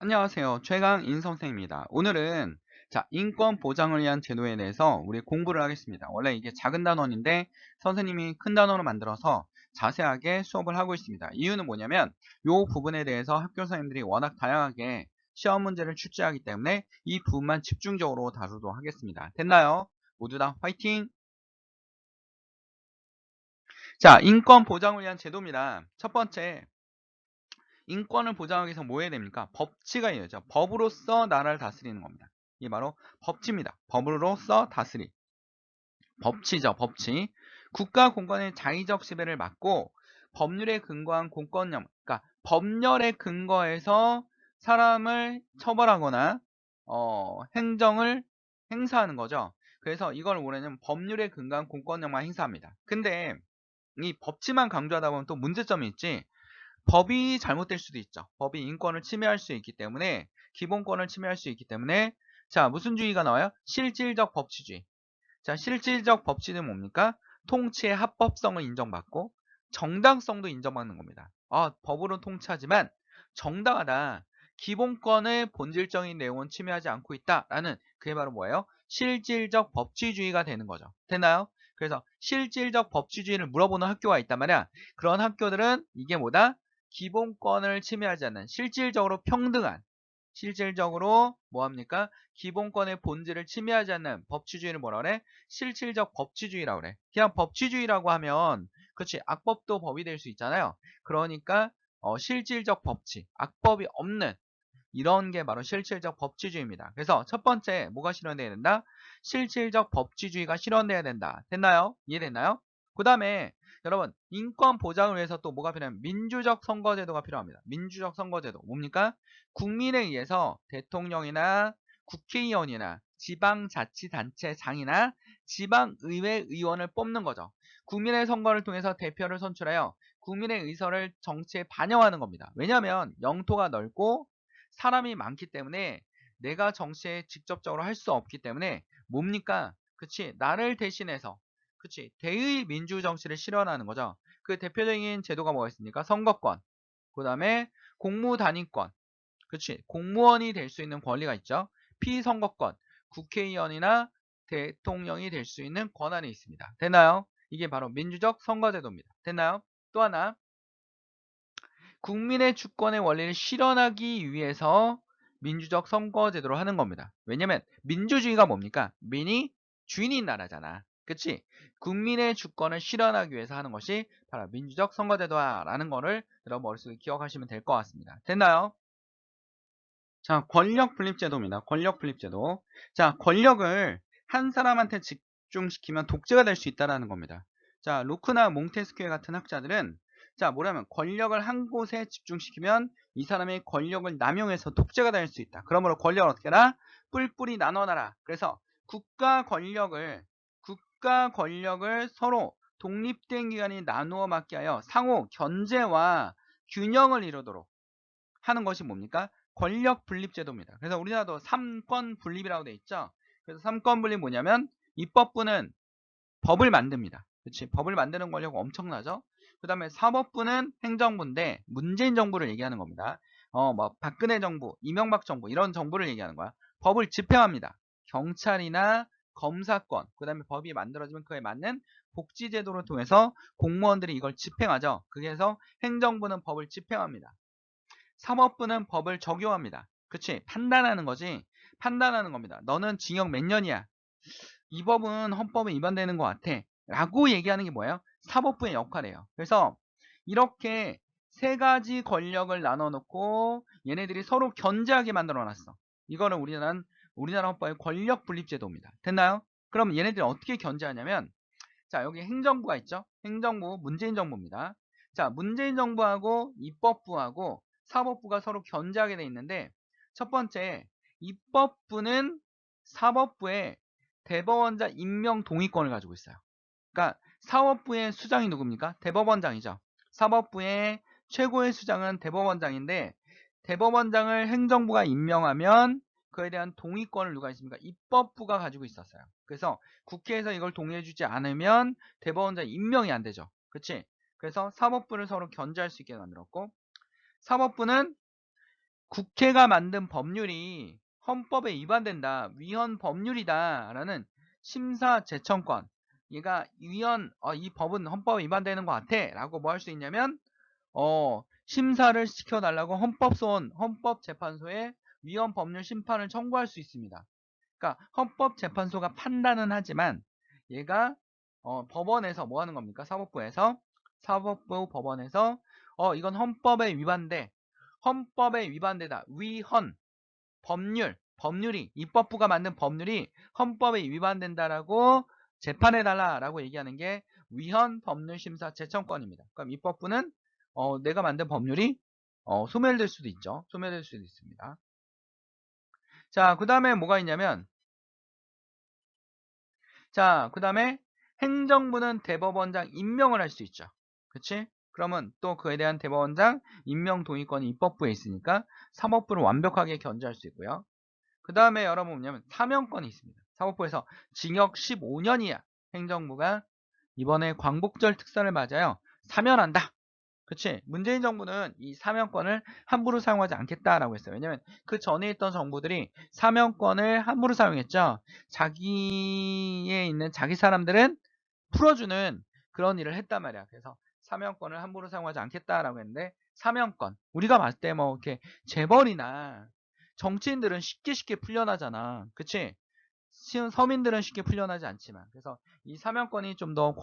안녕하세요. 최강 인선생입니다. 오늘은 인권 보장을 위한 제도에 대해서 우리 공부를 하겠습니다. 원래 이게 작은 단원인데 선생님이 큰 단원으로 만들어서 자세하게 수업을 하고 있습니다. 이유는 뭐냐면 이 부분에 대해서 학교 선생님들이 워낙 다양하게 시험 문제를 출제하기 때문에 이 부분만 집중적으로 다루도록 하겠습니다. 됐나요? 모두 다 화이팅! 자, 인권 보장을 위한 제도입니다. 첫 번째, 인권을 보장하기 위해서 뭐 해야 됩니까? 법치가 이어져. 법으로서 나라를 다스리는 겁니다. 이게 바로 법치입니다. 법으로서 다스리. 법치죠, 법치. 국가 공권의 자의적 지배를 막고 법률에 근거한 공권력, 그러니까 법률에 근거해서 사람을 처벌하거나 행정을 행사하는 거죠. 그래서 이걸 우리는 법률에 근거한 공권력만 행사합니다. 근데 이 법치만 강조하다 보면 또 문제점이 있지. 법이 잘못될 수도 있죠. 법이 인권을 침해할 수 있기 때문에 기본권을 침해할 수 있기 때문에 자 무슨 주의가 나와요? 실질적 법치주의. 자 실질적 법치는 뭡니까? 통치의 합법성을 인정받고 정당성도 인정받는 겁니다. 법으로 통치하지만 정당하다. 기본권의 본질적인 내용은 침해하지 않고 있다라는 그게 바로 뭐예요? 실질적 법치주의가 되는 거죠. 됐나요? 그래서 실질적 법치주의를 물어보는 학교가 있단 말이야. 그런 학교들은 이게 뭐다? 기본권을 침해하지 않는 실질적으로 평등한 실질적으로 뭐합니까? 기본권의 본질을 침해하지 않는 법치주의를 뭐라 그래? 실질적 법치주의라고 그래. 그냥 법치주의라고 하면 그렇지 악법도 법이 될 수 있잖아요. 그러니까 실질적 법치, 악법이 없는 이런 게 바로 실질적 법치주의입니다. 그래서 첫 번째 뭐가 실현돼야 된다? 실질적 법치주의가 실현돼야 된다. 됐나요? 이해됐나요? 그 다음에 여러분 인권 보장을 위해서 또 뭐가 필요하면 민주적 선거제도가 필요합니다. 민주적 선거제도 뭡니까? 국민에 의해서 대통령이나 국회의원이나 지방자치단체장이나 지방의회 의원을 뽑는 거죠. 국민의 선거를 통해서 대표를 선출하여 국민의 의사를 정치에 반영하는 겁니다. 왜냐하면 영토가 넓고 사람이 많기 때문에 내가 정치에 직접적으로 할 수 없기 때문에 뭡니까? 그치? 나를 대신해서 그치? 대의 민주 정치를 실현하는 거죠. 그 대표적인 제도가 뭐가 있습니까? 선거권, 그 다음에 공무단위권, 그치? 공무원이 될 수 있는 권리가 있죠. 피선거권, 국회의원이나 대통령이 될 수 있는 권한이 있습니다. 됐나요? 이게 바로 민주적 선거제도입니다. 됐나요? 또 하나, 국민의 주권의 원리를 실현하기 위해서 민주적 선거제도를 하는 겁니다. 왜냐면 민주주의가 뭡니까? 민이 주인인 나라잖아. 그치? 국민의 주권을 실현하기 위해서 하는 것이 바로 민주적 선거제도라는 거를 여러분 머릿속에 기억하시면 될 것 같습니다. 됐나요? 자, 권력 분립제도입니다. 권력 분립제도. 자, 권력을 한 사람한테 집중시키면 독재가 될 수 있다는 겁니다. 자, 로크나 몽테스큐 같은 학자들은 자, 뭐냐면 권력을 한 곳에 집중시키면 이 사람의 권력을 남용해서 독재가 될 수 있다. 그러므로 권력을 어떻게 하라? 뿔뿔이 나눠놔라. 그래서 국가 권력을 서로 독립된 기관이 나누어 맡게 하여 상호 견제와 균형을 이루도록 하는 것이 뭡니까? 권력 분립 제도입니다. 그래서 우리나라도 삼권 분립이라고 돼 있죠. 그래서 삼권 분립 뭐냐면 입법부는 법을 만듭니다. 그렇지? 법을 만드는 권력 엄청나죠? 그 다음에 사법부는 행정부인데 문재인 정부를 얘기하는 겁니다. 뭐 박근혜 정부, 이명박 정부 이런 정부를 얘기하는 거야. 법을 집행합니다. 경찰이나 검사권, 그 다음에 법이 만들어지면 그에 맞는 복지제도를 통해서 공무원들이 이걸 집행하죠. 그래서 행정부는 법을 집행합니다. 사법부는 법을 적용합니다. 그치? 판단하는 거지. 판단하는 겁니다. 너는 징역 몇 년이야? 이 법은 헌법에 위반되는 것 같아. 라고 얘기하는 게 뭐예요? 사법부의 역할이에요. 그래서 이렇게 세 가지 권력을 나눠 놓고 얘네들이 서로 견제하게 만들어 놨어. 이거는 우리나라 헌법의 권력 분립 제도입니다. 됐나요? 그럼 얘네들이 어떻게 견제하냐면 자, 여기 행정부가 있죠? 행정부, 문재인 정부입니다. 자, 문재인 정부하고 입법부하고 사법부가 서로 견제하게 돼 있는데 첫 번째, 입법부는 사법부의 대법원장 임명 동의권을 가지고 있어요. 그러니까 사법부의 수장이 누굽니까? 대법원장이죠. 사법부의 최고의 수장은 대법원장인데 대법원장을 행정부가 임명하면 그에 대한 동의권을 누가 있습니까? 입법부가 가지고 있었어요. 그래서 국회에서 이걸 동의해주지 않으면 대법원장 임명이 안 되죠. 그치? 그래서 사법부를 서로 견제할 수 있게 만들었고 사법부는 국회가 만든 법률이 헌법에 위반된다, 위헌 법률이다 라는 심사 제청권, 얘가 이 법은 헌법에 위반되는 것 같아 라고 뭐 할 수 있냐면 심사를 시켜달라고 헌법재판소에 위헌 법률 심판을 청구할 수 있습니다. 그러니까 헌법재판소가 판단은 하지만 얘가 법원에서 뭐 하는 겁니까? 사법부 법원에서 이건 헌법에 위반되다, 위헌 법률이 입법부가 만든 법률이 헌법에 위반된다라고 재판해달라라고 얘기하는 게 위헌 법률 심사 제청권입니다. 그럼 입법부는 내가 만든 법률이 소멸될 수도 있죠. 소멸될 수도 있습니다. 자, 그 다음에 뭐가 있냐면, 자, 그 다음에 행정부는 대법원장 임명을 할 수 있죠. 그치? 그러면 또 그에 대한 대법원장 임명 동의권이 입법부에 있으니까 사법부를 완벽하게 견제할 수 있고요. 그 다음에 여러분 뭐냐면 사면권이 있습니다. 사법부에서 징역 15년 이하 행정부가 이번에 광복절 특사를 맞아요. 사면한다. 그치? 문재인 정부는 이 사면권을 함부로 사용하지 않겠다라고 했어요. 왜냐면 그 전에 있던 정부들이 사면권을 함부로 사용했죠. 자기에 있는 자기 사람들은 풀어주는 그런 일을 했단 말이야. 그래서 사면권을 함부로 사용하지 않겠다라고 했는데, 사면권 우리가 봤을 때 뭐 이렇게 재벌이나 정치인들은 쉽게 풀려나잖아. 그치? 서민들은 쉽게 풀려나지 않지만, 그래서 이 사면권이 좀 더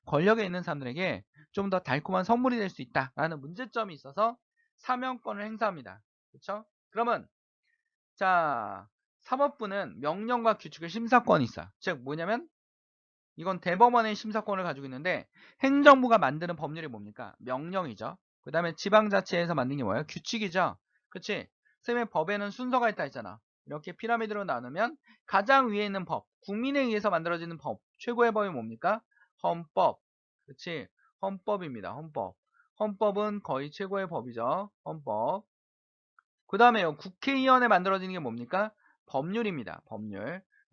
권력에 있는 사람들에게 좀 더 달콤한 선물이 될 수 있다라는 문제점이 있어서 사면권을 행사합니다. 그렇죠? 그러면 자, 사법부는 명령과 규칙의 심사권이 있어요. 즉 뭐냐면 이건 대법원의 심사권을 가지고 있는데, 행정부가 만드는 법률이 뭡니까? 명령이죠. 그 다음에 지방자치에서 만든 게 뭐예요? 규칙이죠. 그치? 선생님, 법에는 순서가 있다 했잖아. 이렇게 피라미드로 나누면 가장 위에 있는 법, 국민에 의해서 만들어지는 법, 최고의 법이 뭡니까? 헌법. 그치? 헌법입니다. 헌법은 거의 최고의 법이죠. 헌법. 그 다음에요, 국회의원에 만들어지는 게 뭡니까? 법률입니다.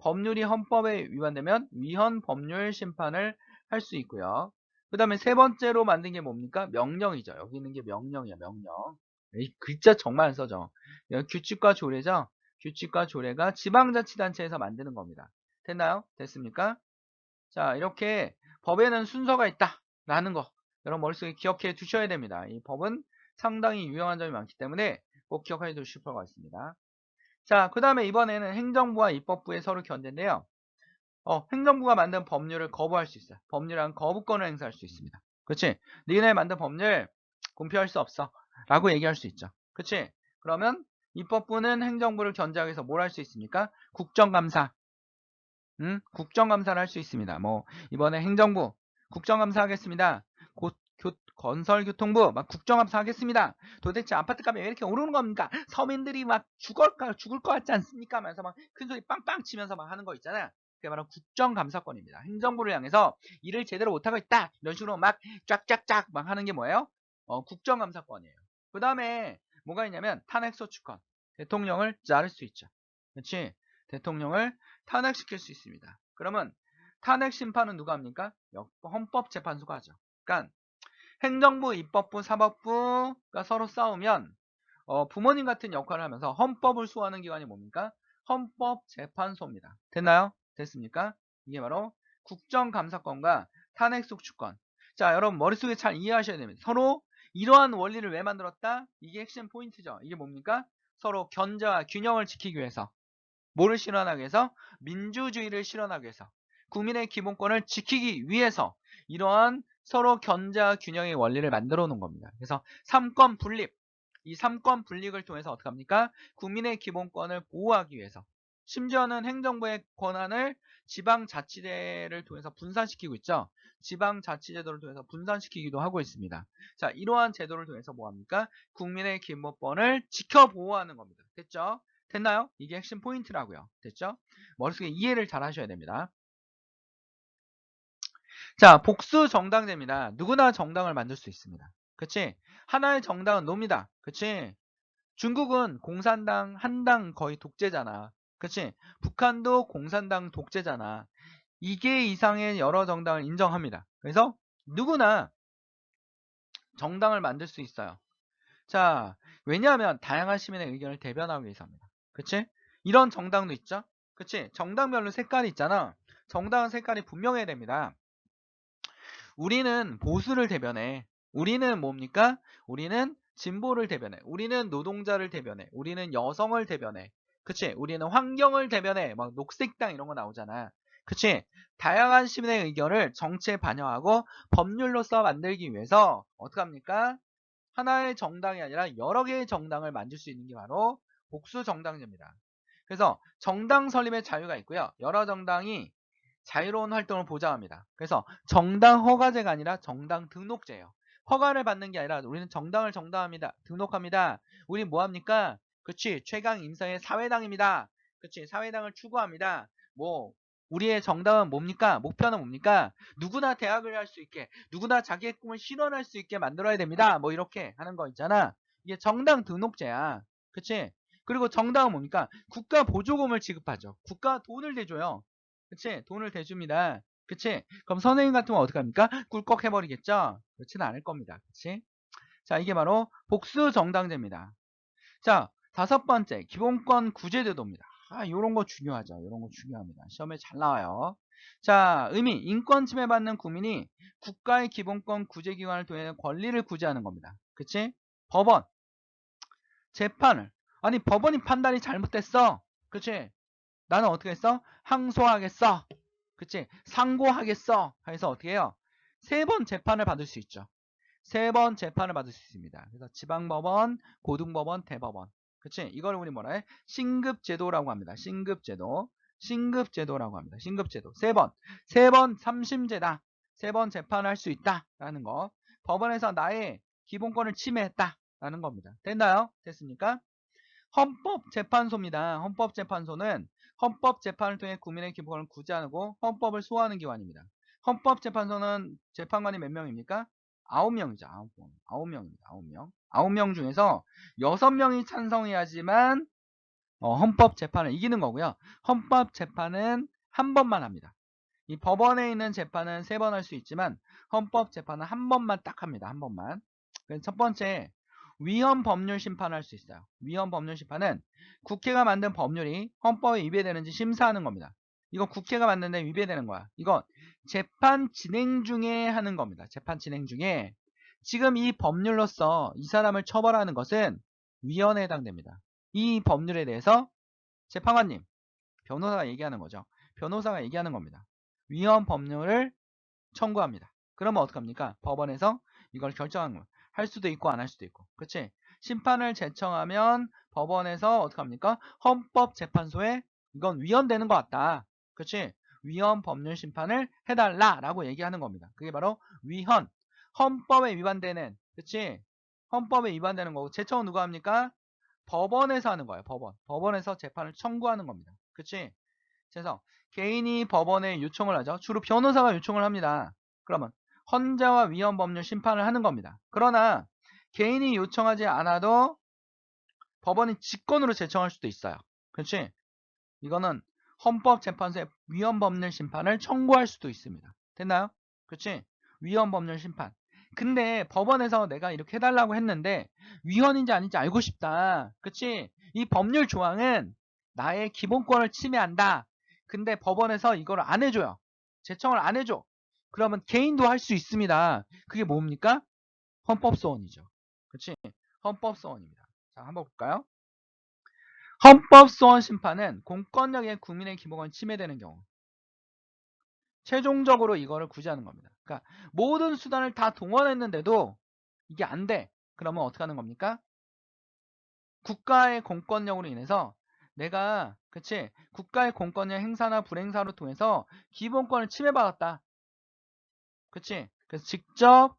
법률이 헌법에 위반되면 위헌 법률 심판을 할 수 있고요. 그 다음에 세 번째로 만든 게 뭡니까? 명령이죠. 여기 있는 게 명령이야, 명령. 이 글자 정말 안 써져. 여기 규칙과 조례죠. 규칙과 조례가 지방자치단체에서 만드는 겁니다. 됐나요? 됐습니까? 자, 이렇게 법에는 순서가 있다라는 거 여러분 머릿속에 기억해 두셔야 됩니다. 이 법은 상당히 유용한 점이 많기 때문에 꼭 기억해 두실 필요가 있습니다. 자, 그 다음에 이번에는 행정부와 입법부의 서로 견제인데요. 행정부가 만든 법률을 거부할 수 있어요. 법률은 거부권을 행사할 수 있습니다. 그렇지? 니네 만든 법률 공표할 수 없어 라고 얘기할 수 있죠. 그렇지? 그러면 입법부는 행정부를 견제하기 위해서 뭘 할 수 있습니까? 국정감사. 국정감사를 할 수 있습니다. 뭐 이번에 행정부 국정감사 하겠습니다. 건설교통부 막 국정감사 하겠습니다. 도대체 아파트 값이 왜 이렇게 오르는 겁니까? 서민들이 막 죽을 것 같지 않습니까? 하면서 막 큰소리 빵빵 치면서 막 하는 거 있잖아요. 그게 바로 국정감사권입니다. 행정부를 향해서 일을 제대로 못하고 있다, 이런 식으로 막 쫙쫙쫙 막 하는 게 뭐예요? 국정감사권이에요. 그 다음에 뭐가 있냐면 탄핵소추권. 대통령을 자를 수 있죠. 그렇지? 대통령을 탄핵시킬 수 있습니다. 그러면 탄핵 심판은 누가 합니까? 헌법재판소가 하죠. 그러니까 행정부, 입법부, 사법부가 서로 싸우면 부모님 같은 역할을 하면서 헌법을 수호하는 기관이 뭡니까? 헌법재판소입니다. 됐나요? 됐습니까? 이게 바로 국정감사권과 탄핵소추권. 자, 여러분 머릿속에 잘 이해하셔야 됩니다. 서로 이러한 원리를 왜 만들었다? 이게 핵심 포인트죠. 이게 뭡니까? 서로 견제와 균형을 지키기 위해서. 뭐를 실현하기 위해서? 민주주의를 실현하기 위해서. 국민의 기본권을 지키기 위해서 이러한 서로 견제와 균형의 원리를 만들어 놓은 겁니다. 그래서 삼권 분립, 이 삼권 분립을 통해서 어떻게 합니까? 국민의 기본권을 보호하기 위해서, 심지어는 행정부의 권한을 지방자치제를 통해서 분산시키고 있죠. 지방자치제도를 통해서 분산시키기도 하고 있습니다. 자, 이러한 제도를 통해서 뭐합니까? 국민의 기본권을 지켜 보호하는 겁니다. 됐죠? 됐나요? 이게 핵심 포인트라고요. 됐죠? 머릿속에 이해를 잘 하셔야 됩니다. 자, 복수 정당제입니다. 누구나 정당을 만들 수 있습니다. 그치? 하나의 정당은 놉니다. 그치? 중국은 공산당 한 당 거의 독재잖아. 그치? 북한도 공산당 독재잖아. 2개 이상의 여러 정당을 인정합니다. 그래서 누구나 정당을 만들 수 있어요. 자, 왜냐하면 다양한 시민의 의견을 대변하기 위해서입니다. 그치? 이런 정당도 있죠? 그치? 정당별로 색깔이 있잖아. 정당은 색깔이 분명해야 됩니다. 우리는 보수를 대변해. 우리는 뭡니까? 우리는 진보를 대변해. 우리는 노동자를 대변해. 우리는 여성을 대변해. 그치? 우리는 환경을 대변해. 막 녹색당 이런 거 나오잖아. 그치? 다양한 시민의 의견을 정치에 반영하고 법률로서 만들기 위해서 어떡합니까? 하나의 정당이 아니라 여러 개의 정당을 만들 수 있는 게 바로 복수 정당제입니다. 그래서 정당 설립의 자유가 있고요. 여러 정당이 자유로운 활동을 보장합니다. 그래서 정당 허가제가 아니라 정당 등록제예요. 허가를 받는 게 아니라 우리는 정당을 정당합니다. 등록합니다. 우리 뭐합니까? 그치, 최강 인사의 사회당입니다. 그치, 사회당을 추구합니다. 뭐 우리의 정당은 뭡니까? 목표는 뭡니까? 누구나 대학을 할 수 있게, 누구나 자기의 꿈을 실현할 수 있게 만들어야 됩니다. 뭐 이렇게 하는 거 있잖아. 이게 정당 등록제야. 그치? 그리고 정당은 뭡니까? 국가 보조금을 지급하죠. 국가 돈을 대줘요. 그치? 돈을 대줍니다. 그치? 그럼 선생님 같으면 어떡합니까? 꿀꺽 해버리겠죠? 그렇지는 않을 겁니다. 그치? 자, 이게 바로 복수 정당제입니다. 자, 다섯 번째, 기본권 구제제도입니다. 요런 거 중요하죠. 요런 거 중요합니다. 시험에 잘 나와요. 자, 의미, 인권 침해받는 국민이 국가의 기본권 구제기관을 통해 권리를 구제하는 겁니다. 그치? 법원, 재판을. 아니, 법원이 판단이 잘못됐어. 그치? 나는 어떻게 했어? 항소하겠어. 그치? 상고하겠어. 해서 어떻게 해요? 3번 재판을 받을 수 있죠. 3번 재판을 받을 수 있습니다. 그래서 지방법원, 고등법원, 대법원. 그치? 이걸 우리 뭐라 해? 신급제도라고 합니다. 신급제도. 신급제도라고 합니다. 신급제도. 3번. 3번 3심제다. 3번 재판을 할 수 있다. 라는 거. 법원에서 나의 기본권을 침해했다. 라는 겁니다. 됐나요? 됐습니까? 헌법재판소입니다. 헌법재판소는 헌법재판을 통해 국민의 기본권을 구제하고 헌법을 수호하는 기관입니다. 헌법재판소는 재판관이 몇 명입니까? 9명이죠. 9명. 9명입니다. 9명. 9명 중에서 6명이 찬성해야지만 헌법재판을 이기는 거고요. 헌법재판은 한 번만 합니다. 이 법원에 있는 재판은 3번 할 수 있지만 헌법재판은 한 번만 딱 합니다. 한 번만. 그래서 첫 번째, 위헌 법률 심판을 할 수 있어요. 위헌 법률 심판은 국회가 만든 법률이 헌법에 위배되는지 심사하는 겁니다. 이거 국회가 만드는데 위배되는 거야. 이건 재판 진행 중에 하는 겁니다. 재판 진행 중에 지금 이 법률로서 이 사람을 처벌하는 것은 위헌에 해당됩니다. 이 법률에 대해서 재판관님, 변호사가 얘기하는 거죠. 변호사가 얘기하는 겁니다. 위헌 법률을 청구합니다. 그러면 어떡합니까? 법원에서 이걸 결정하는 거예요. 할 수도 있고 안 할 수도 있고. 그치? 심판을 제청하면 법원에서 어떡합니까? 헌법재판소에 이건 위헌되는 것 같다. 그치? 위헌 법률 심판을 해달라라고 얘기하는 겁니다. 그게 바로 위헌. 헌법에 위반되는, 그치? 헌법에 위반되는 거고, 제청은 누가 합니까? 법원에서 하는 거예요. 법원. 법원에서 재판을 청구하는 겁니다. 그치? 그래서 개인이 법원에 요청을 하죠. 주로 변호사가 요청을 합니다. 그러면 헌재와 위헌 법률 심판을 하는 겁니다. 그러나 개인이 요청하지 않아도 법원이 직권으로 제청할 수도 있어요. 그렇지? 이거는 헌법재판소에 위헌 법률 심판을 청구할 수도 있습니다. 됐나요? 그렇지? 위헌 법률 심판. 근데 법원에서 내가 이렇게 해달라고 했는데 위헌인지 아닌지 알고 싶다. 그치? 이 법률 조항은 나의 기본권을 침해한다. 근데 법원에서 이걸 안 해줘요. 제청을 안 해줘. 그러면 개인도 할 수 있습니다. 그게 뭡니까? 헌법소원이죠. 그치? 헌법소원입니다. 자, 한번 볼까요? 헌법소원 심판은 공권력의 국민의 기본권이 침해되는 경우 최종적으로 이거를 구제하는 겁니다. 그러니까 모든 수단을 다 동원했는데도 이게 안 돼. 그러면 어떻게 하는 겁니까? 국가의 공권력으로 인해서 내가 그치 국가의 공권력 행사나 불행사로 통해서 기본권을 침해받았다. 그치? 그래서 직접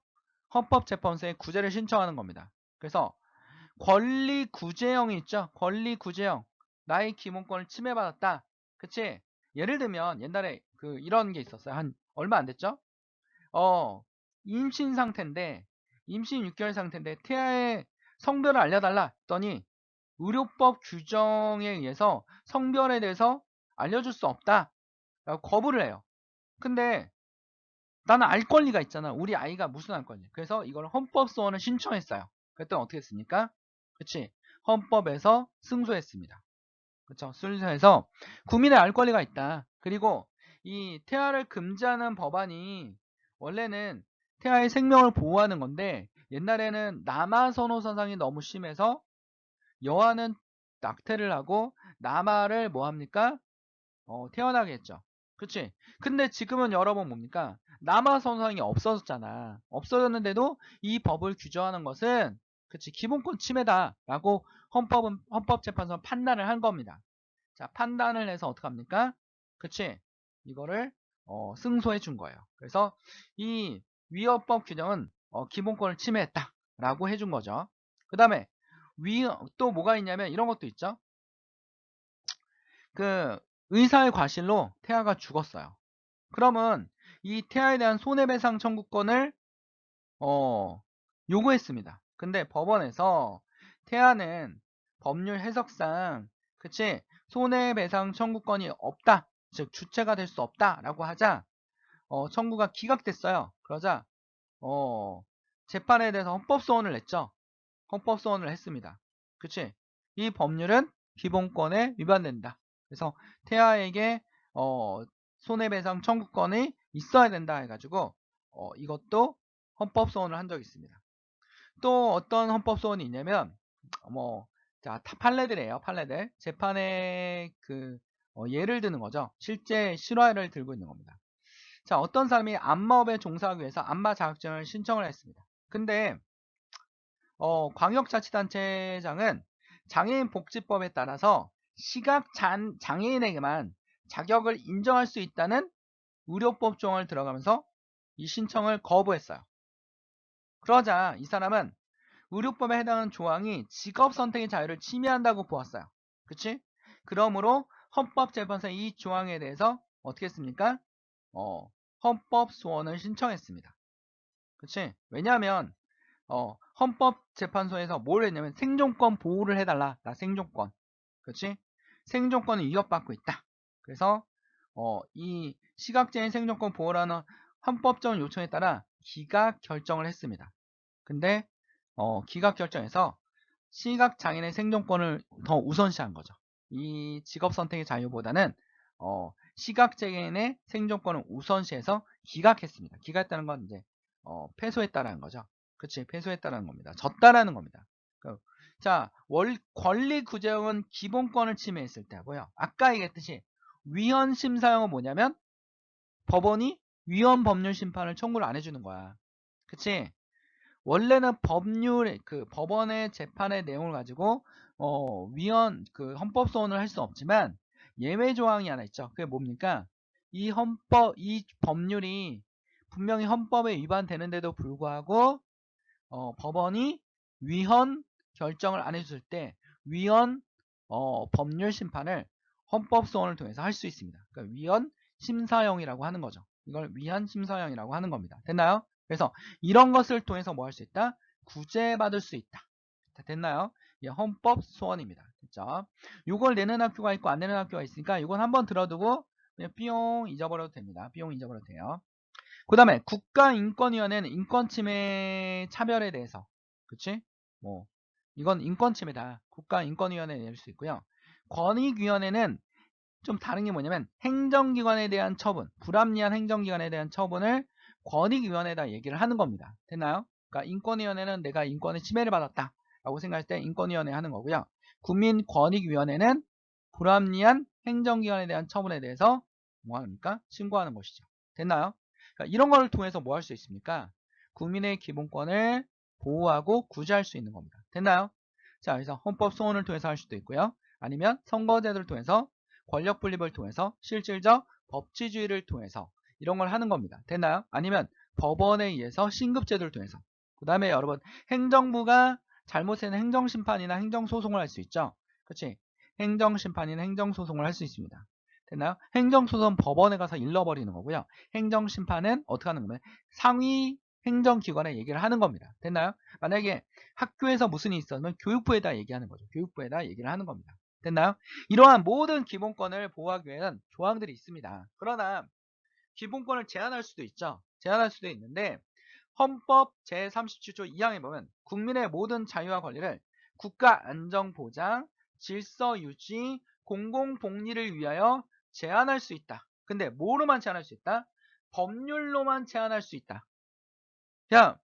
헌법재판소에 구제를 신청하는 겁니다. 그래서 권리구제형이 있죠. 권리구제형. 나의 기본권을 침해받았다. 그치? 예를 들면 옛날에 이런 게 있었어요. 한 얼마 안 됐죠? 임신 상태인데 임신 6개월 상태인데 태아의 성별을 알려달라 했더니 의료법 규정에 의해서 성별에 대해서 알려줄 수 없다 라고 거부를 해요. 근데 나는 알 권리가 있잖아. 우리 아이가 무슨 알 권리. 그래서 이걸 헌법소원을 신청했어요. 그랬더니 어떻게 했습니까? 그치? 헌법에서 승소했습니다. 그쵸? 승소해서 국민의 알 권리가 있다. 그리고 이 태아를 금지하는 법안이 원래는 태아의 생명을 보호하는 건데 옛날에는 남아선호 사상이 너무 심해서 여아는 낙태를 하고 남아를 뭐 합니까? 태어나게 했죠. 그치? 근데 지금은 여러분 뭡니까? 남아선상이 없어졌잖아. 없어졌는데도 이 법을 규정하는 것은 그치 기본권 침해다라고 헌법재판소는 판단을 한 겁니다. 자, 판단을 해서 어떡합니까? 그치? 이거를 승소해 준 거예요. 그래서 이 위헌법 규정은 기본권을 침해했다라고 해준 거죠. 그 다음에 또 뭐가 있냐면 이런 것도 있죠. 그 의사의 과실로 태아가 죽었어요. 그러면 이 태아에 대한 손해배상 청구권을 요구했습니다. 근데 법원에서 태아는 법률 해석상 그치 손해배상 청구권이 없다. 즉 주체가 될 수 없다라고 하자 청구가 기각됐어요. 그러자 재판에 대해서 헌법소원을 냈죠. 헌법소원을 했습니다. 그치? 이 법률은 기본권에 위반된다. 그래서 태아에게 손해배상 청구권이 있어야 된다 해가지고 이것도 헌법소원을 한 적이 있습니다. 또 어떤 헌법소원이 있냐면 자 판례들이에요. 판례들 재판에 예를 드는 거죠. 실제 실화를 들고 있는 겁니다. 자 어떤 사람이 안마업에 종사하기 위해서 안마 자격증을 신청을 했습니다. 근데 광역자치단체장은 장애인 복지법에 따라서 장애인에게만 자격을 인정할 수 있다는 의료법 조항을 들어가면서 이 신청을 거부했어요. 그러자 이 사람은 의료법에 해당하는 조항이 직업 선택의 자유를 침해한다고 보았어요. 그치? 그러므로 헌법재판소에 이 조항에 대해서 어떻게 했습니까? 헌법 소원을 신청했습니다. 그치? 왜냐하면 헌법재판소에서 뭘 했냐면 생존권 보호를 해달라. 나 생존권. 그치? 생존권을 위협받고 있다. 그래서 이 시각장애인 생존권 보호라는 헌법적 요청에 따라 기각 결정을 했습니다. 근데 기각 결정에서 시각장애인의 생존권을 더 우선시한 거죠. 이 직업선택의 자유보다는 시각장애인의 생존권을 우선시해서 기각했습니다. 기각했다는 건 이제 패소했다라는 거죠. 그치? 패소했다라는 겁니다. 졌다라는 겁니다. 자, 권리 구제형은 기본권을 침해했을 때고요. 아까 얘기했듯이 위헌 심사형은 뭐냐면 법원이 위헌 법률 심판을 청구를 안 해주는 거야. 그치? 원래는 법원의 재판의 내용을 가지고 헌법 소원을 할 수 없지만 예외 조항이 하나 있죠. 그게 뭡니까? 이 법률이 분명히 헌법에 위반되는데도 불구하고 법원이 위헌 결정을 안 해줬을 때 위헌 법률 심판을 헌법 소원을 통해서 할 수 있습니다. 그러니까 위헌 심사형이라고 하는 거죠. 이걸 위헌 심사형이라고 하는 겁니다. 됐나요? 그래서 이런 것을 통해서 뭐 할 수 있다? 구제받을 수 있다. 됐나요? 예, 헌법 소원입니다. 됐죠? 이걸 내는 학교가 있고 안 내는 학교가 있으니까 이건 한번 들어두고 그냥 삐용 잊어버려도 됩니다. 삐용 잊어버려도 돼요. 그 다음에 국가인권위원회는 인권침해 차별에 대해서 그치? 이건 인권침해다. 국가인권위원회에 낼 수 있고요. 권익위원회는 좀 다른 게 뭐냐면 행정기관에 대한 처분, 불합리한 행정기관에 대한 처분을 권익위원회에다 얘기를 하는 겁니다. 됐나요? 그러니까 인권위원회는 내가 인권의 침해를 받았다 라고 생각할 때 인권위원회 하는 거고요. 국민권익위원회는 불합리한 행정기관에 대한 처분에 대해서 뭐 합니까? 신고하는 것이죠. 됐나요? 그러니까 이런 걸 통해서 뭐 할 수 있습니까? 국민의 기본권을 보호하고 구제할 수 있는 겁니다. 됐나요? 자, 그래서 헌법 소원을 통해서 할 수도 있고요. 아니면 선거제도를 통해서 권력 분립을 통해서 실질적 법치주의를 통해서 이런 걸 하는 겁니다. 됐나요? 아니면 법원에 의해서 신급제도를 통해서 그 다음에 여러분 행정부가 잘못된 행정심판이나 행정소송을 할 수 있죠. 그렇지? 행정심판이나 행정소송을 할 수 있습니다. 됐나요? 행정소송 법원에 가서 일러버리는 거고요. 행정심판은 어떻게 하는 거면 상위 행정기관에 얘기를 하는 겁니다. 됐나요? 만약에 학교에서 무슨 일이 있었으면 교육부에다 얘기하는 거죠. 교육부에다 얘기를 하는 겁니다. 됐나요? 이러한 모든 기본권을 보호하기 위한 조항들이 있습니다. 그러나 기본권을 제한할 수도 있죠. 제한할 수도 있는데 헌법 제37조 2항에 보면 국민의 모든 자유와 권리를 국가 안정 보장, 질서 유지, 공공복리를 위하여 제한할 수 있다. 근데 뭐로만 제한할 수 있다? 법률로만 제한할 수 있다. 그냥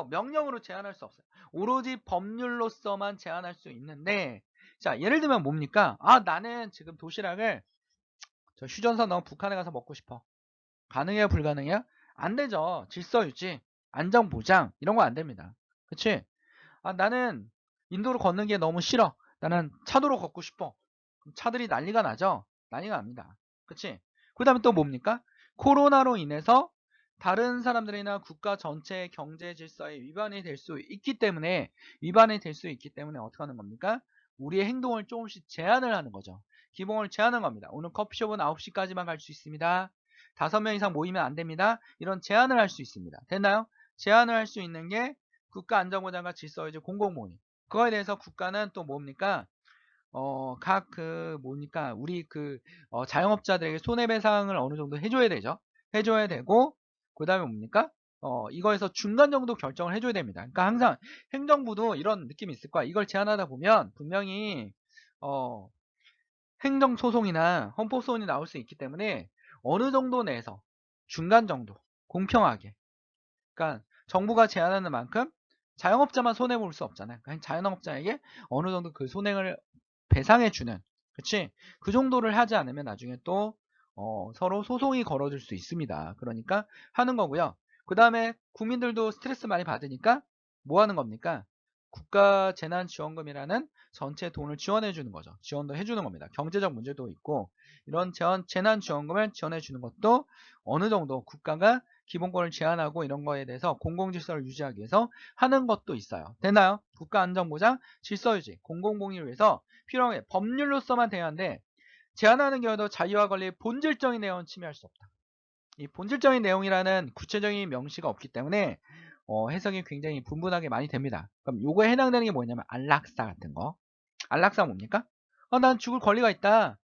명령으로 제한할 수 없어요. 오로지 법률로서만 제한할 수 있는데, 자, 예를 들면 뭡니까? 나는 지금 도시락을 저 휴전선 넘어 북한에 가서 먹고 싶어. 가능해요, 불가능해요? 안 되죠. 질서 유지, 안정 보장 이런 거 안 됩니다. 그치? 나는 인도로 걷는 게 너무 싫어. 나는 차도로 걷고 싶어. 그럼 차들이 난리가 나죠? 난리가 납니다. 그치? 그 다음에 또 뭡니까? 코로나로 인해서 다른 사람들이나 국가 전체의 경제 질서에 위반이 될 수 있기 때문에 어떻게 하는 겁니까? 우리의 행동을 조금씩 제한을 하는 거죠. 기본을 제한하는 겁니다. 오늘 커피숍은 9시까지만 갈 수 있습니다. 5명 이상 모이면 안 됩니다. 이런 제한을 할 수 있습니다. 됐나요? 제한을 할 수 있는 게 국가안전보장과 질서유지 공공모임. 그거에 대해서 국가는 또 뭡니까? 우리 자영업자들에게 손해배상을 어느 정도 해줘야 되죠. 해줘야 되고, 그 다음에 뭡니까? 이거에서 중간 정도 결정을 해줘야 됩니다. 그러니까 항상 행정부도 이런 느낌이 있을 거야. 이걸 제한하다 보면 분명히, 행정소송이나 헌법소원이 나올 수 있기 때문에 어느 정도 내에서 중간 정도, 공평하게. 그러니까 정부가 제한하는 만큼 자영업자만 손해볼 수 없잖아요. 그러니까 자영업자에게 어느 정도 그 손해를 배상해주는, 그치? 그 정도를 하지 않으면 나중에 또 서로 소송이 걸어질 수 있습니다. 그러니까 하는 거고요. 그 다음에 국민들도 스트레스 많이 받으니까 뭐 하는 겁니까? 국가재난지원금이라는 전체 돈을 지원해 주는 거죠. 지원도 해주는 겁니다. 경제적 문제도 있고 이런 재난지원금을 지원해 주는 것도 어느 정도 국가가 기본권을 제한하고 이런 거에 대해서 공공질서를 유지하기 위해서 하는 것도 있어요. 됐나요? 국가안전보장, 질서유지, 공공복리를 위해서 필요한 게 법률로서만 대하는데 제한하는 경우도 자유와 권리의 본질적인 내용은 침해할 수 없다. 이 본질적인 내용이라는 구체적인 명시가 없기 때문에 해석이 굉장히 분분하게 많이 됩니다. 그럼 요거에 해당되는 게 뭐냐면 안락사 같은 거. 안락사 뭡니까? 난 죽을 권리가 있다.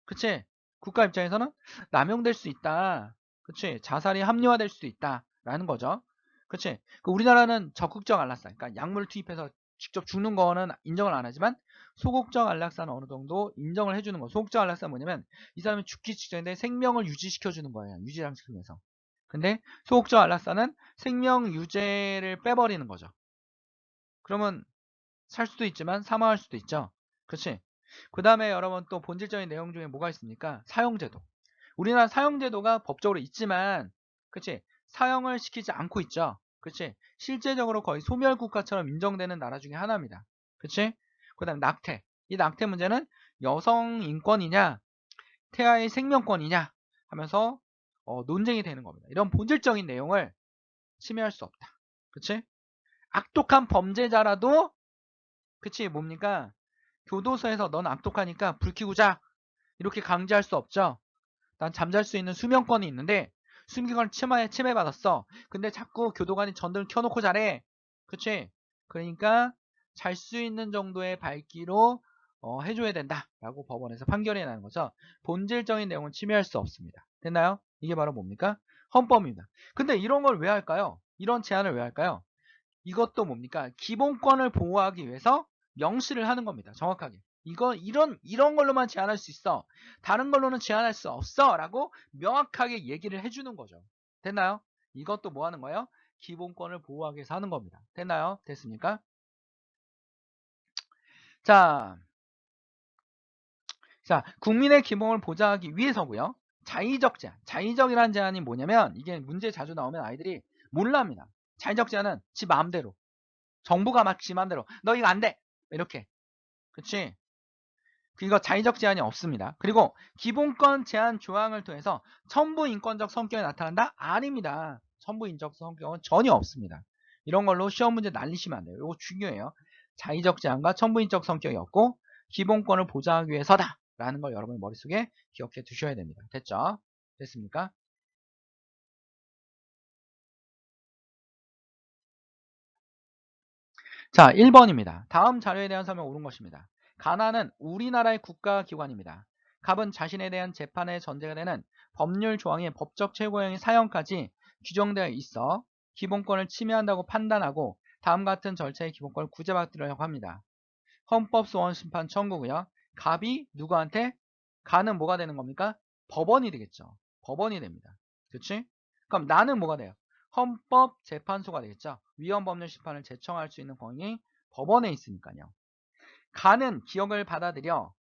그치? 국가 입장에서는 남용될 수 있다. 그치? 자살이 합리화될 수도 있다. 라는 거죠. 그치? 우리나라는 적극적 안락사, 그러니까 약물을 투입해서 직접 죽는 거는 인정을 안 하지만 소극적 안락사는 어느 정도 인정을 해주는 거. 소극적 안락사는 뭐냐면 이 사람이 죽기 직전인데 생명을 유지시켜주는 거예요. 유지장치에서. 근데 소극적 안락사는 생명 유죄를 빼버리는 거죠. 그러면 살 수도 있지만 사망할 수도 있죠. 그치? 그 다음에 여러분 또 본질적인 내용 중에 뭐가 있습니까? 사형제도. 우리나라 사형제도가 법적으로 있지만, 그치? 사형을 시키지 않고 있죠. 그치? 실제적으로 거의 소멸국가처럼 인정되는 나라 중에 하나입니다. 그치? 그 다음 낙태. 이 낙태 문제는 여성 인권이냐, 태아의 생명권이냐 하면서 논쟁이 되는 겁니다. 이런 본질적인 내용을 침해할 수 없다. 그치? 악독한 범죄자라도, 그치? 뭡니까? 교도소에서 넌 악독하니까 불 켜고 자. 이렇게 강제할 수 없죠. 난 잠잘 수 있는 수면권이 있는데 수면권 침해받았어. 근데 자꾸 교도관이 전등을 켜놓고 자래. 그치? 그러니까 잘 수 있는 정도의 밝기로 해줘야 된다라고 법원에서 판결이 나는 거죠. 본질적인 내용은 침해할 수 없습니다. 됐나요? 이게 바로 뭡니까? 헌법입니다. 근데 이런 걸 왜 할까요? 이런 제한을 왜 할까요? 이것도 뭡니까? 기본권을 보호하기 위해서 명시를 하는 겁니다. 정확하게. 이런 걸로만 제한할 수 있어. 다른 걸로는 제한할 수 없어. 라고 명확하게 얘기를 해주는 거죠. 됐나요? 이것도 뭐 하는 거예요? 기본권을 보호하기 위해서 하는 겁니다. 됐나요? 됐습니까? 자, 국민의 기본을 보장하기 위해서고요. 자의적 제한. 자의적이라는 제한이 뭐냐면 이게 문제 자주 나오면 아이들이 몰라합니다. 자의적 제한은 지 마음대로. 정부가 막 지 마음대로 너 이거 안 돼. 이렇게. 그치? 이거 자의적 제한이 없습니다. 그리고 기본권 제한 조항을 통해서 첨부 인권적 성격이 나타난다? 아닙니다. 첨부 인적 성격은 전혀 없습니다. 이런 걸로 시험 문제 날리시면 안 돼요. 이거 중요해요. 자의적 제한과 첨부 인적 성격이 없고 기본권을 보장하기 위해서다 라는 걸 여러분의 머릿속에 기억해 두셔야 됩니다. 됐죠? 됐습니까? 자, 1번입니다. 다음 자료에 대한 설명 옳은 것입니다. 가나는 우리나라의 국가기관입니다. 갑은 자신에 대한 재판의 전제가 되는 법률 조항의 법적 최고형인 사형까지 규정되어 있어 기본권을 침해한다고 판단하고 다음 같은 절차의 기본권을 구제받으려고 합니다. 헌법소원심판 청구고요. 갑이 누구한테? 가는 뭐가 되는 겁니까? 법원이 되겠죠. 법원이 됩니다. 그치? 그럼 나는 뭐가 돼요? 헌법재판소가 되겠죠. 위헌법률심판을 제청할 수 있는 권한이 법원에 있으니까요. 가는 기억을 받아들여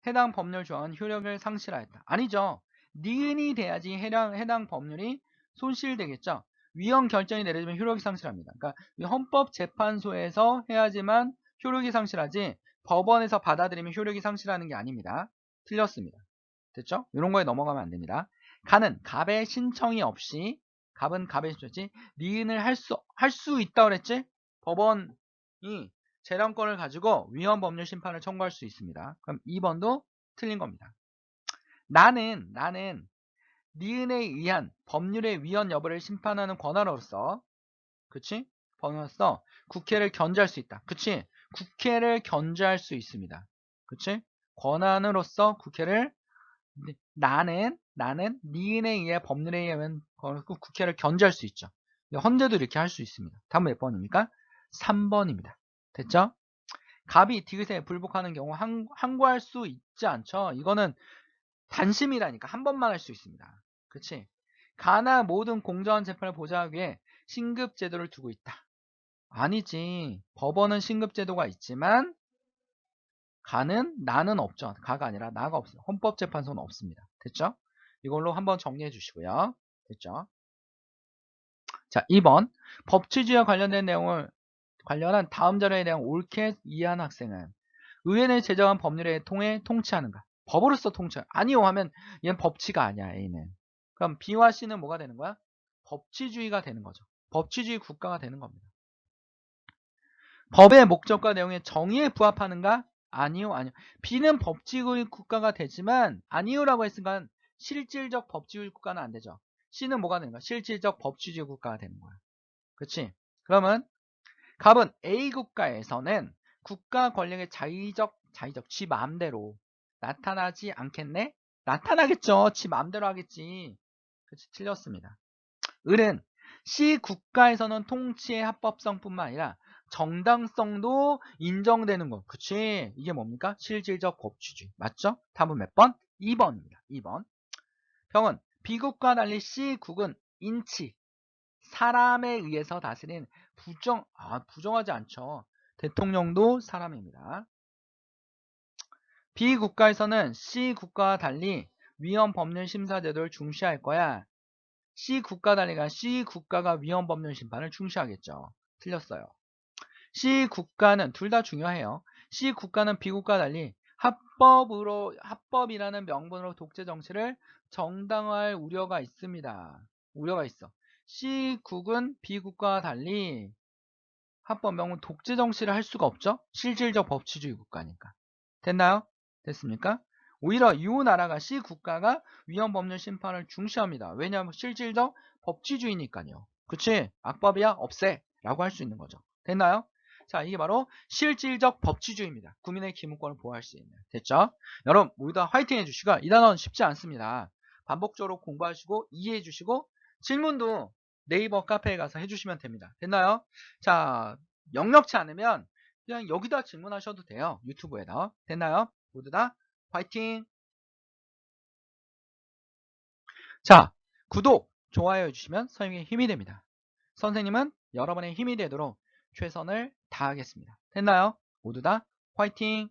해당 법률 조항은 효력을 상실하였다. 아니죠. 니은이 돼야지 해당 법률이 손실되겠죠. 위헌 결정이 내려지면 효력이 상실합니다. 그러니까 헌법재판소에서 해야지만 효력이 상실하지 법원에서 받아들이면 효력이 상실하는 게 아닙니다. 틀렸습니다. 됐죠? 이런 거에 넘어가면 안 됩니다. 갑의 신청이 없이 갑은 갑의 신청이 니은을 할 수 있다고 그랬지? 법원이 재량권을 가지고 위헌 법률 심판을 청구할 수 있습니다. 그럼 2번도 틀린 겁니다. 나는 니은에 의한 법률의 위헌 여부를 심판하는 권한으로서 그치? 법원으로서 국회를 견제할 수 있다. 그치? 국회를 견제할 수 있습니다. 그치? 권한으로서 국회를 나는 니은에 의해 법률에 의하면 국회를 견제할 수 있죠. 헌재도 이렇게 할 수 있습니다. 다음 몇 번입니까? 3번입니다. 됐죠? 갑이 디귿에 불복하는 경우 항고할 수 있지 않죠. 이거는 단심이라니까 한 번만 할 수 있습니다. 그치? 가나 모든 공정한 재판을 보장하기 위해 신급제도를 두고 있다. 아니지. 법원은 신급제도가 있지만 나는 없죠. 가가 아니라 나가 없어요. 헌법재판소는 없습니다. 됐죠? 이걸로 한번 정리해 주시고요. 됐죠? 자, 2번 법치주의와 관련한 다음 자료에 대한 옳게 이해한 학생은 의회를 제정한 법률에 통해 통치하는가? 법으로서 통치. 아니요 하면 얘는 법치가 아니야. A는. 그럼 B와 C는 뭐가 되는 거야? 법치주의가 되는 거죠. 법치주의 국가가 되는 겁니다. 법의 목적과 내용의 정의에 부합하는가? 아니요. B는 법치주의 국가가 되지만 아니요라고 했으니까 실질적 법치주의 국가는 안 되죠. C는 뭐가 되는 거야? 실질적 법치주의 국가가 되는 거야. 그렇지? 그러면 갑은 A 국가에서는 국가 권력의 자의적 지 마음대로 나타나지 않겠네? 나타나겠죠. 지 마음대로 하겠지. 그렇지? 틀렸습니다. 을은 C 국가에서는 통치의 합법성뿐만 아니라 정당성도 인정되는 것. 그치? 이게 뭡니까? 실질적 법치주의. 맞죠? 답은 몇 번? 2번입니다. 2번. 병은 B국과 달리 C국은 인치, 사람에 의해서 다스린 부정하지 않죠. 대통령도 사람입니다. B국가에서는 C국가와 달리 위헌 법률 심사 제도를 중시할 거야. C국가 달리가 C국가가 위헌 법률 심판을 중시하겠죠. 틀렸어요. C국가는 둘 다 중요해요. C국가는 B국가와 달리 합법이라는 명분으로 독재 정치를 정당화할 우려가 있습니다. 우려가 있어. C국은 B국가와 달리 합법 명분 독재 정치를 할 수가 없죠. 실질적 법치주의 국가니까. 됐나요? 됐습니까? 오히려 이 나라가 C국가가 위헌 법률 심판을 중시합니다. 왜냐하면 실질적 법치주의니까요. 그치? 악법이야? 없애! 라고 할 수 있는 거죠. 됐나요? 자, 이게 바로 실질적 법치주의입니다. 국민의 기본권을 보호할 수 있는. 됐죠? 여러분, 모두 다 화이팅 해주시고, 이 단어는 쉽지 않습니다. 반복적으로 공부하시고, 이해해 주시고, 질문도 네이버 카페에 가서 해주시면 됩니다. 됐나요? 자, 역력치 않으면 그냥 여기다 질문하셔도 돼요. 유튜브에다. 됐나요? 모두 다 화이팅! 자, 구독, 좋아요 해주시면 선생님의 힘이 됩니다. 선생님은 여러분의 힘이 되도록 최선을 다하겠습니다. 됐나요? 모두 다 화이팅!